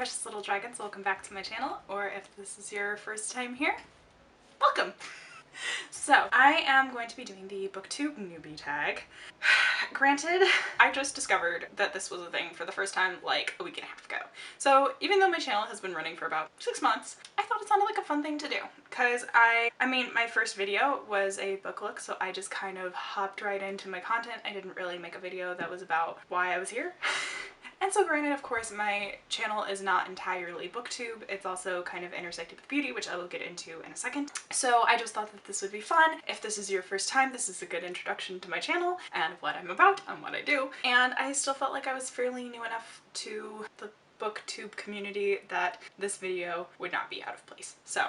precious little dragons, welcome back to my channel, or if this is your first time here, welcome! So, I am going to be doing the Booktube Newbie Tag. Granted, I just discovered that this was a thing for the first time like a week and a half ago. So even though my channel has been running for about 6 months, I thought it sounded like a fun thing to do. Because I mean, my first video was a book look, so I just kind of hopped right into my content. I didn't really make a video that was about why I was here. And so granted, of course, my channel is not entirely booktube. It's also kind of intersected with beauty, which I will get into in a second. So I just thought that this would be fun. If this is your first time, this is a good introduction to my channel and what I'm about and what I do. And I still felt like I was fairly new enough to the booktube community that this video would not be out of place. So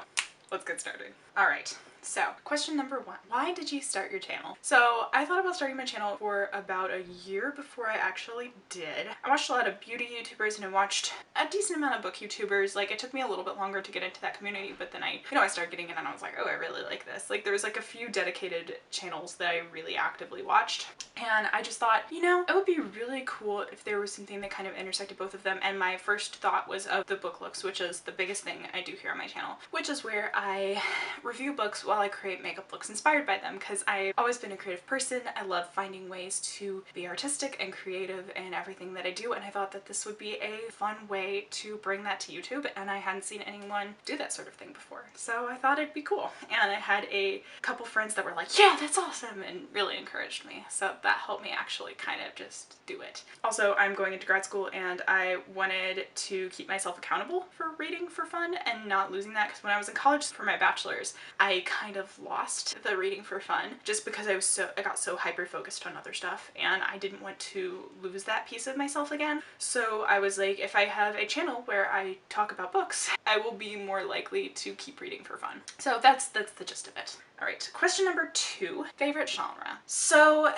let's get started. All right. So, question number 1. Why did you start your channel? So, I thought about starting my channel for about a year before I actually did. I watched a lot of beauty YouTubers and I watched a decent amount of book YouTubers. Like, it took me a little bit longer to get into that community, but then I started getting in and I was like, oh, I really like this. Like, there was like a few dedicated channels that I really actively watched. And I just thought, it would be really cool if there was something that kind of intersected both of them. And my first thought was of the book looks, which is the biggest thing I do here on my channel, which is where I review books while I create makeup looks inspired by them, because I've always been a creative person. I love finding ways to be artistic and creative in everything that I do, and I thought that this would be a fun way to bring that to YouTube, and I hadn't seen anyone do that sort of thing before. So I thought it'd be cool. And I had a couple friends that were like, yeah, that's awesome, and really encouraged me. So that helped me actually kind of just do it. Also, I'm going into grad school and I wanted to keep myself accountable for reading for fun and not losing that, because when I was in college for my bachelor's, I kind of lost the reading for fun just because I got so hyper focused on other stuff, and I didn't want to lose that piece of myself again. So I was like, if I have a channel where I talk about books, I will be more likely to keep reading for fun. So that's the gist of it. Alright, question number 2, favorite genre. So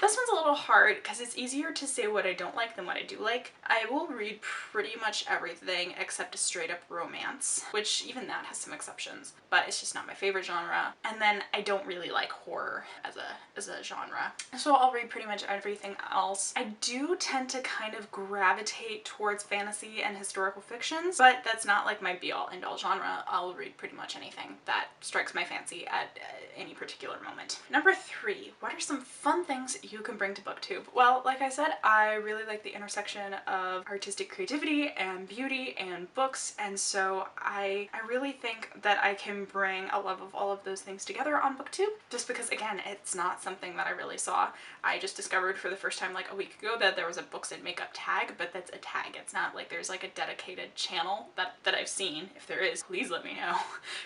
this one's a little hard because it's easier to say what I don't like than what I do like. I will read pretty much everything except a straight up romance, which even that has some exceptions, but it's just not my favorite genre. And then I don't really like horror as a genre. So I'll read pretty much everything else. I do tend to kind of gravitate towards fantasy and historical fictions, but that's not like my be all end all genre. I'll read pretty much anything that strikes my fancy at any particular moment. Number 3, what are some fun things you can bring to booktube? Well, like I said, I really like the intersection of artistic creativity and beauty and books, and so I really think that I can bring a love of all of those things together on booktube, just because again, it's not something that I really saw. I just discovered for the first time like a week ago that there was a books and makeup tag, but that's a tag. It's not like there's like a dedicated channel that I've seen. If there is, please let me know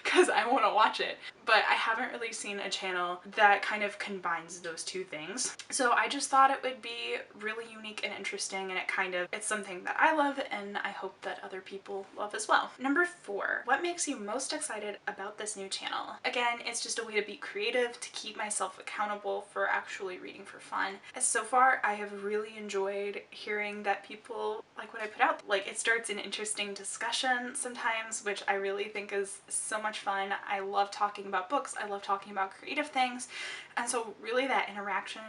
because I want to watch it. But I haven't really seen a channel that kind of combines those two things. So I just thought it would be really unique and interesting, and it's something that I love and I hope that other people love as well. Number 4, what makes you most excited about this new channel? Again, it's just a way to be creative, to keep myself accountable for actually reading for fun. As so far, I have really enjoyed hearing that people like what I put out. Like, it starts an interesting discussion sometimes, which I really think is so much fun. I love talking about books. I love talking about creative things. And so really that interaction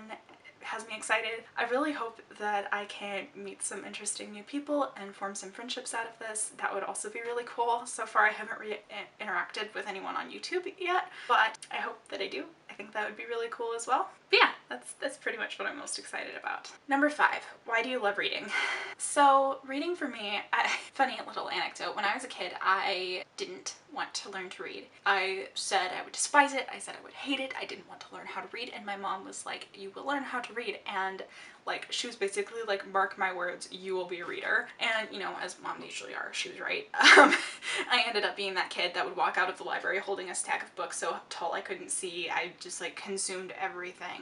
has me excited. I really hope that I can meet some interesting new people and form some friendships out of this. That would also be really cool. So far I haven't interacted with anyone on YouTube yet, but I hope that I do. I think that would be really cool as well. But yeah, that's pretty much what I'm most excited about. Number 5, why do you love reading? So reading for me, funny little anecdote, when I was a kid, I didn't want to learn to read. I said I would despise it, I said I would hate it, I didn't want to learn how to read, and my mom was like, you will learn how to read, and like, she was basically like, mark my words, you will be a reader. And as moms usually are, she was right. I ended up being that kid that would walk out of the library holding a stack of books so tall I couldn't see. I just like consumed everything.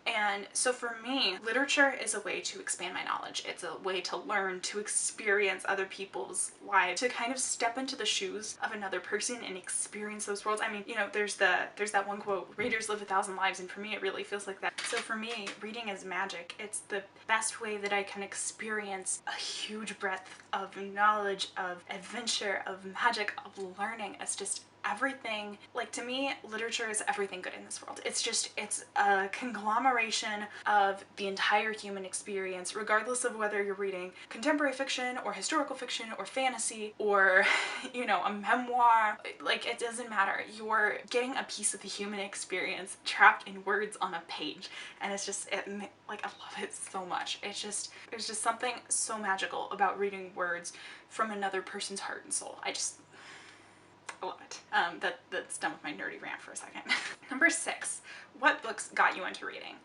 And so for me, literature is a way to expand my knowledge. It's a way to learn, to experience other people's lives, to kind of step into the shoes of another person and experience those worlds. I mean, there's that one quote, readers live 1,000 lives, and for me it really feels like that. So for me, reading is magic. It's the best way that I can experience a huge breadth of knowledge, of adventure, of magic, of learning. It's just everything. Like, to me, literature is everything good in this world. It's a conglomeration of the entire human experience, regardless of whether you're reading contemporary fiction or historical fiction or fantasy or, you know, a memoir. Like, it doesn't matter. You're getting a piece of the human experience trapped in words on a page, and it's just, like, I love it so much. There's just something so magical about reading words from another person's heart and soul. I love it. That's done with my nerdy rant for a second. Number 6, what books got you into reading?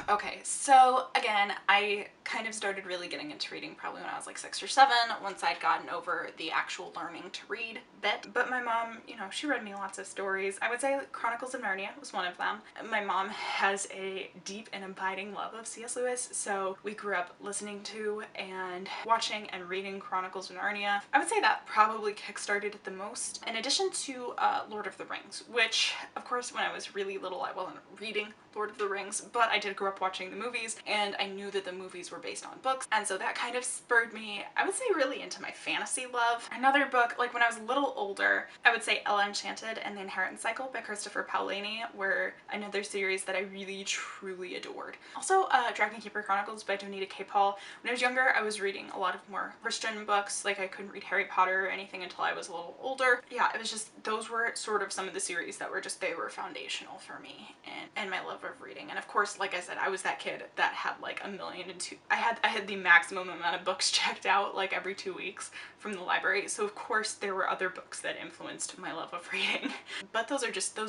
Okay, so again, I kind of started really getting into reading probably when I was like 6 or 7, once I'd gotten over the actual learning to read bit. But my mom, you know, she read me lots of stories. I would say Chronicles of Narnia was one of them. My mom has a deep and abiding love of C.S. Lewis, so we grew up listening to and watching and reading Chronicles of Narnia. I would say that probably kickstarted it the most, in addition to Lord of the Rings, which, of course, when I was really little, I wasn't reading Lord of the Rings, but I did grow up watching the movies, and I knew that the movies were based on books, and so that kind of spurred me, I would say, really into my fantasy love. Another book, like when I was a little older, I would say Ella Enchanted and the Inheritance Cycle by Christopher Paolini were another series that I really truly adored. Also, Dragon Keeper Chronicles by Donita K. Paul. When I was younger, I was reading a lot of more Christian books, like I couldn't read Harry Potter or anything until I was a little older. Yeah, it was just, those were sort of some of the series that were just, they were foundational for me and my love of reading. And of course, like I said, I was that kid that had like a million and two, I had the maximum amount of books checked out like every 2 weeks from the library, so of course there were other books that influenced my love of reading. But those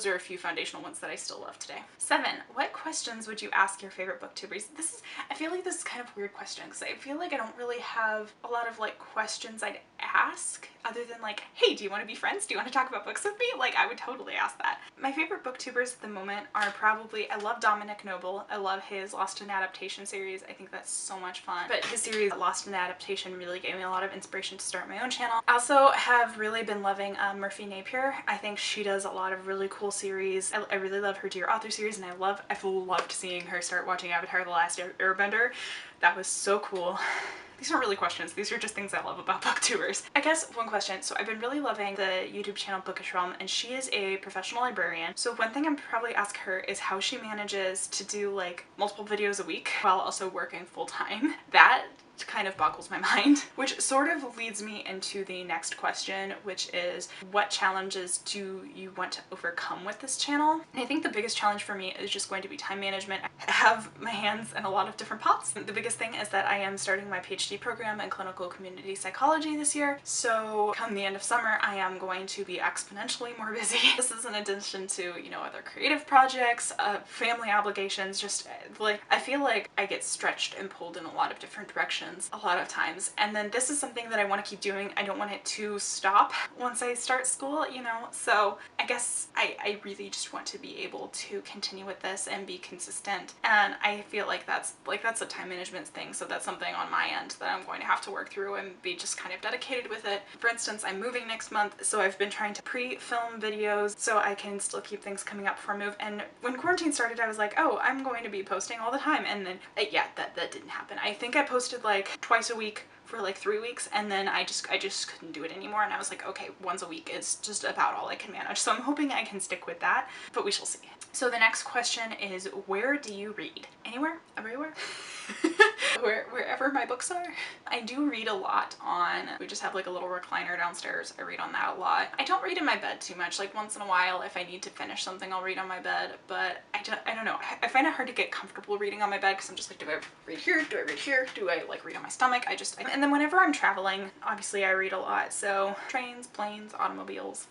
are a few foundational ones that I still love today. 7, what questions would you ask your favorite booktubers? I feel like this is kind of a weird question, because I feel like I don't really have a lot of like questions I'd ask other than like, hey, do you want to be friends? Do you want to talk about books with me? Like, I would totally ask that. My favorite booktubers at the moment are probably, I love Dominic Noble. I love his Lost in Adaptation series. I think that's so much fun. But his series Lost in Adaptation really gave me a lot of inspiration to start my own channel. I also have really been loving Murphy Napier. I think she does a lot of really cool series. I really love her Dear Author series, and I've loved seeing her start watching Avatar: The Last Airbender. That was so cool. These aren't really questions, these are just things I love about booktubers. I guess one question, so I've been really loving the YouTube channel Bookish Realm, and she is a professional librarian. So one thing I'm probably ask her is how she manages to do like multiple videos a week while also working full time. That kind of boggles my mind, which sort of leads me into the next question, which is what challenges do you want to overcome with this channel? And I think the biggest challenge for me is just going to be time management. I have my hands in a lot of different pots. The biggest thing is that I am starting my PhD program in clinical community psychology this year, so come the end of summer I am going to be exponentially more busy. This is in addition to, you know, other creative projects, family obligations, just like I feel like I get stretched and pulled in a lot of different directions a lot of times, and then this is something that I want to keep doing. I don't want it to stop once I start school, you know, so I guess I really just want to be able to continue with this and be consistent, and I feel like that's a time management thing, so that's something on my end that I'm going to have to work through and be just kind of dedicated with it. For instance, I'm moving next month, so I've been trying to pre-film videos so I can still keep things coming up before I move, and when quarantine started I was like, oh, I'm going to be posting all the time, and then yeah, that didn't happen. I think I posted like twice a week for like 3 weeks, and then I just couldn't do it anymore, and I was like, okay, once a week is just about all I can manage, so I'm hoping I can stick with that, but we shall see. So the next question is, where do you read? Anywhere? Everywhere? Wherever my books are. I do read a lot on, we just have like a little recliner downstairs. I read on that a lot. I don't read in my bed too much. Like once in a while if I need to finish something I'll read on my bed, but I don't know. I find it hard to get comfortable reading on my bed because I'm just like, do I read here? Do I read here? Do I like read on my stomach? And then whenever I'm traveling, obviously I read a lot. So trains, planes, automobiles.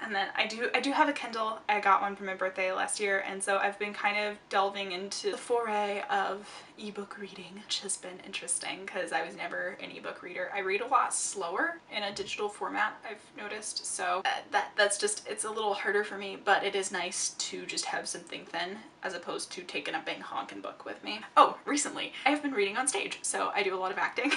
And then I do have a Kindle. I got one for my birthday last year, and so I've been kind of delving into the foray of ebook reading, which has been interesting because I was never an ebook reader. I read a lot slower in a digital format, I've noticed, so that's just, it's a little harder for me, but it is nice to just have something thin as opposed to taking a big honkin' book with me. Oh, recently I've been reading on stage, so I do a lot of acting,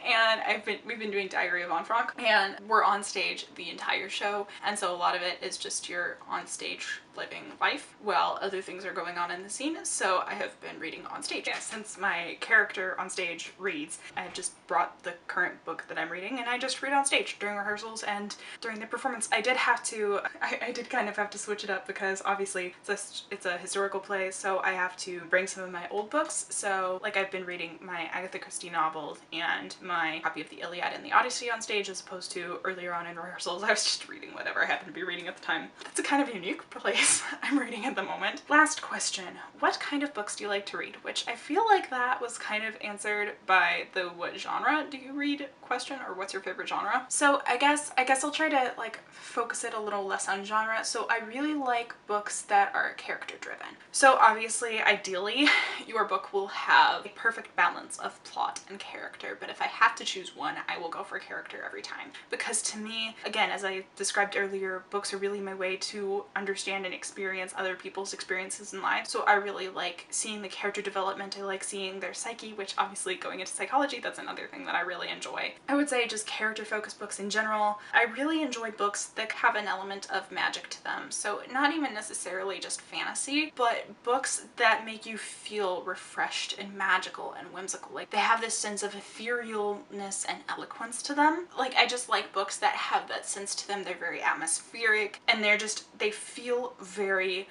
and we've been doing Diary of Anne Frank, and we're on stage the entire show, and so a lot of it is just you're on stage living life while other things are going on in the scene, so I have been reading on stage. Yeah, since my character on stage reads, I have just brought the current book that I'm reading and I just read on stage during rehearsals and during the performance. I did kind of have to switch it up because obviously it's a historical play, so I have to bring some of my old books. So like I've been reading my Agatha Christie novels and my copy of the Iliad and the Odyssey on stage, as opposed to earlier on in rehearsals I was just reading whatever I happened to be reading at the time. That's a kind of unique place I'm reading at the moment. Last question, what kind of books do you like to read? Which I feel like that was kind of answered by the what genre do you read question, or what's your favorite genre? So I guess I'll try to like focus it a little less on genre. So I really like books that are character driven. So obviously, ideally, your book will have a perfect balance of plot and character, but if I have to choose one, I will go for character every time. Because to me, again, as I described earlier, books are really my way to understand and experience other people's experiences in life. So I really like seeing the character development. I like seeing their psyche, which obviously going into psychology, that's another thing that I really enjoy. I would say just character focused books in general. I really enjoy books that have an element of magic to them. So not even necessarily just fantasy, but books that make you feel refreshed and magical and whimsical. Like they have this sense of etherealness and eloquence to them. Like I just like books that have that sense to them. They're very atmospheric and they feel very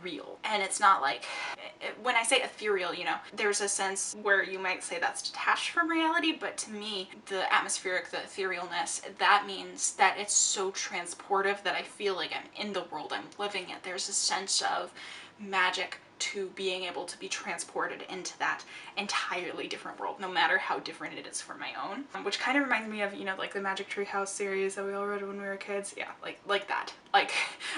real. And it's not like, when I say ethereal, you know, there's a sense where you might say that's detached from reality, but to me, the atmospheric, the etherealness, that means that it's so transportive that I feel like I'm in the world, I'm living it. There's a sense of magic to being able to be transported into that entirely different world, no matter how different it is from my own. Which kind of reminds me of, you know, like the Magic Tree House series that we all read when we were kids. Yeah, like that. Like,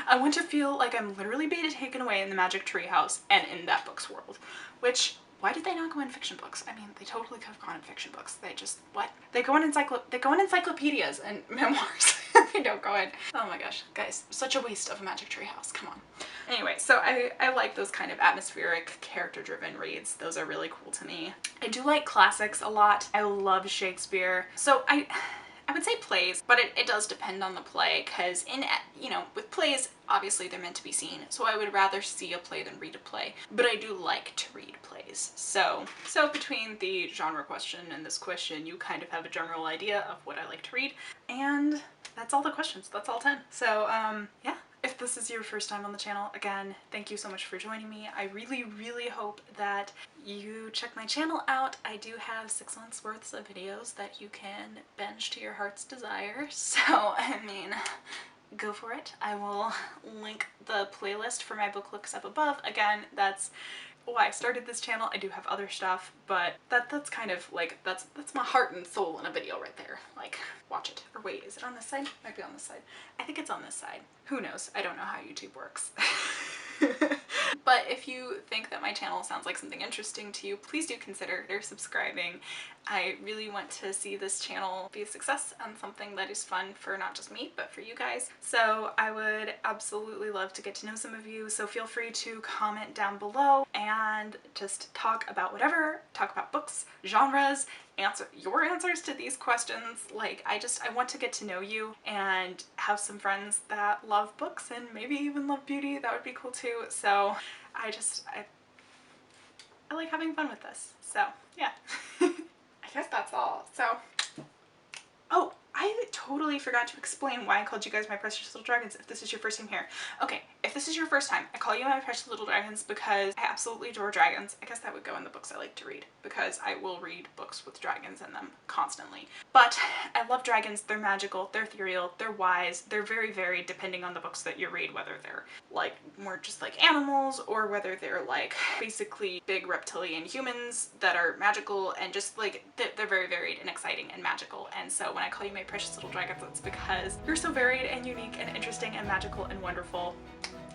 I want to feel like I'm literally being taken away in the Magic Tree House and in that book's world. Which, why did they not go in fiction books? I mean, they totally could have gone in fiction books. They just, what? They go in encyclopedias and memoirs. They don't go in. Oh my gosh, guys, such a waste of a Magic Tree House, come on. Anyway, so I like those kind of atmospheric, character-driven reads. Those are really cool to me. I do like classics a lot. I love Shakespeare. So I would say plays, but it does depend on the play, because you know, with plays, obviously they're meant to be seen, so I would rather see a play than read a play, but I do like to read plays. So between the genre question and this question, you kind of have a general idea of what I like to read, and that's all the questions. That's all 10. So yeah. If this is your first time on the channel, again, thank you so much for joining me. I really, really hope that you check my channel out. I do have 6 months worth of videos that you can binge to your heart's desire. So, I mean, go for it. I will link the playlist for my book looks up above. Again, that's why I started this channel. I do have other stuff, but that's kind of like, that's my heart and soul in a video right there. Like, watch it. Or wait, is it on this side? Might be on this side. I think it's on this side. Who knows? I don't know how YouTube works. But if you think that my channel sounds like something interesting to you, please do consider subscribing. I really want to see this channel be a success and something that is fun for not just me, but for you guys. So I would absolutely love to get to know some of you, so feel free to comment down below and just talk about whatever, talk about books, genres, answer your answers to these questions. Like, I want to get to know you and have some friends that love books and maybe even love beauty. That would be cool too. So I like having fun with this. So yeah. I guess that's all. So, oh, I totally forgot to explain why I called you guys my precious little dragons if this is your first time here. Okay, if this is your first time, I call you my precious little dragons because I absolutely adore dragons. I guess that would go in the books I like to read, because I will read books with dragons in them constantly. But I love dragons. They're magical, they're ethereal, they're wise, they're very varied depending on the books that you read, whether they're like more just like animals or whether they're like basically big reptilian humans that are magical, and just like they're very varied and exciting and magical. And so when I call you my precious little dragons, it's because you're so varied and unique and interesting and magical and wonderful,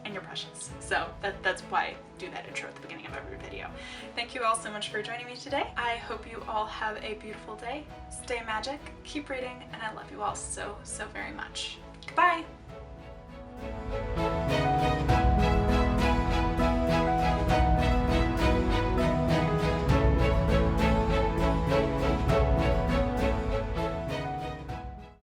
and you're precious. So that's why I do that intro at the beginning of every video. Thank you all so much for joining me today. I hope you all have a beautiful day. Stay magic, keep reading, and I love you all so, so very much. Goodbye!